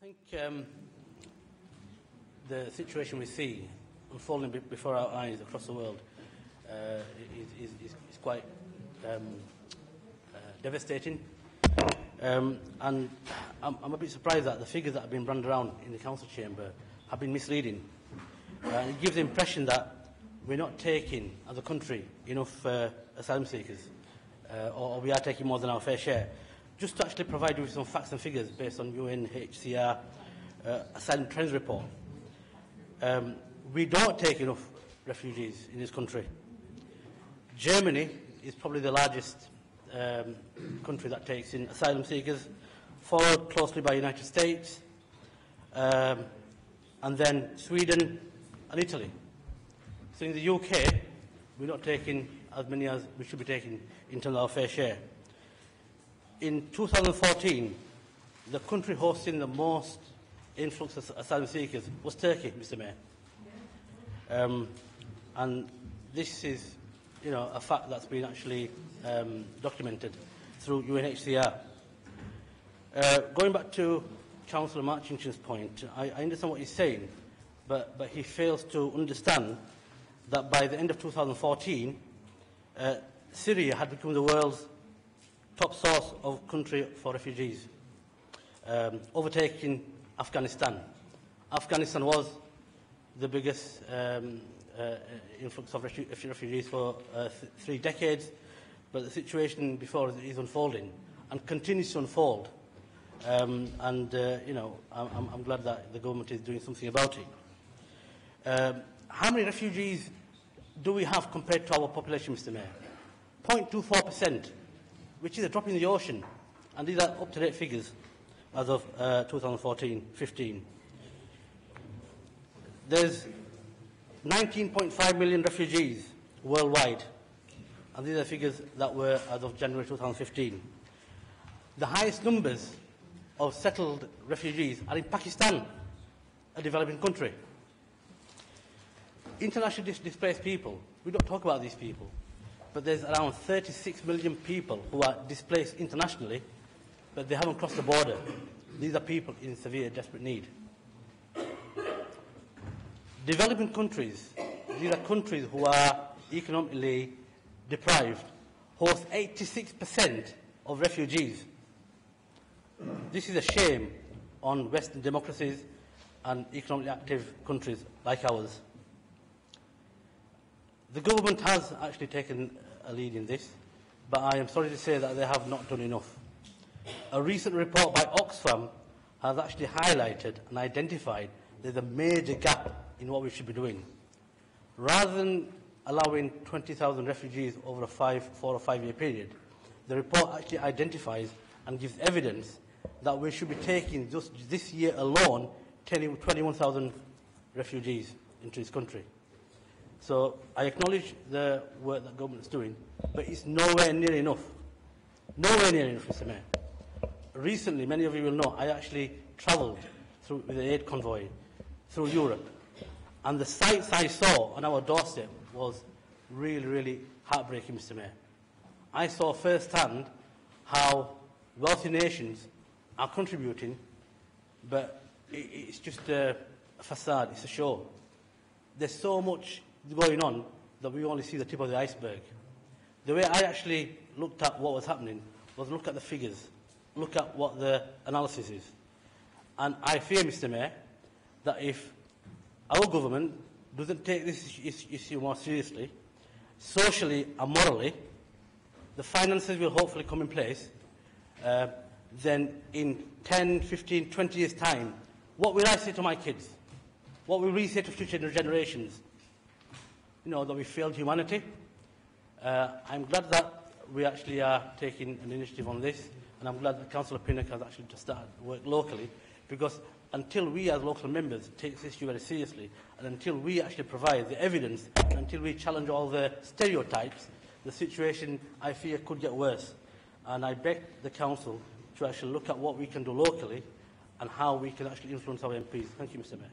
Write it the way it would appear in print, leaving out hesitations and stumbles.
I think the situation we see unfolding before our eyes across the world is quite devastating. And I'm a bit surprised that the figures that have been branded around in the council chamber have been misleading. It gives the impression that we're not taking, as a country, enough asylum seekers, or we are taking more than our fair share. Just to actually provide you with some facts and figures based on UNHCR Asylum Trends Report, we don't take enough refugees in this country. Germany is probably the largest country that takes in asylum seekers, followed closely by the United States, and then Sweden and Italy. So in the UK, we're not taking as many as we should be taking in terms of our fair share. In 2014, the country hosting the most influx of asylum seekers was Turkey, Mr. Mayor. And this is, a fact that's been actually documented through UNHCR. Going back to Councillor Marchinchin's point, I understand what he's saying, but he fails to understand that by the end of 2014, Syria had become the world's top source of country for refugees, overtaking Afghanistan. Afghanistan was the biggest influx of refugees for 3 decades, but the situation before is unfolding and continues to unfold. I'm glad that the government is doing something about it. How many refugees do we have compared to our population, Mr. Mayor? 0.24%, which is a drop in the ocean, and these are up-to-date figures as of 2014-15. There's 19.5 million refugees worldwide, and these are figures that were as of January 2015. The highest numbers of settled refugees are in Pakistan, a developing country. Internationally displaced people, we don't talk about these people, but there's around 36 million people who are displaced internationally, but they haven't crossed the border. These are people in severe, desperate need. Developing countries, these are countries who are economically deprived, host 86% of refugees. This is a shame on Western democracies and economically active countries like ours. The government has actually taken a lead in this, but I am sorry to say that they have not done enough. A recent report by Oxfam has actually highlighted and identified there's a major gap in what we should be doing. Rather than allowing 20,000 refugees over a 4 or 5 year period, the report actually identifies and gives evidence that we should be taking just this year alone 21,000 refugees into this country. So I acknowledge the work that government is doing, but it's nowhere near enough. Nowhere near enough, Mr. Mayor. Recently, many of you will know, I actually travelled with an aid convoy through Europe, and the sights I saw on our doorstep was really, really heartbreaking, Mr. Mayor. I saw firsthand how wealthy nations are contributing, but it's just a facade, it's a show. There's so much going on that we only see the tip of the iceberg. The way I actually looked at what was happening was look at the figures, look at what the analysis is. And I fear, Mr. Mayor, that if our government doesn't take this issue more seriously, socially and morally, the finances will hopefully come in place, then in 10, 15, 20 years' time, what will I say to my kids? What will we say to future generations? That we failed humanity. I'm glad that we actually are taking an initiative on this, and I'm glad that Councillor Pinnock has actually just started work locally, because until we as local members take this issue very seriously, and until we actually provide the evidence, and until we challenge all the stereotypes, the situation, I fear, could get worse. And I beg the Council to actually look at what we can do locally and how we can actually influence our MPs. Thank you, Mr. Mayor.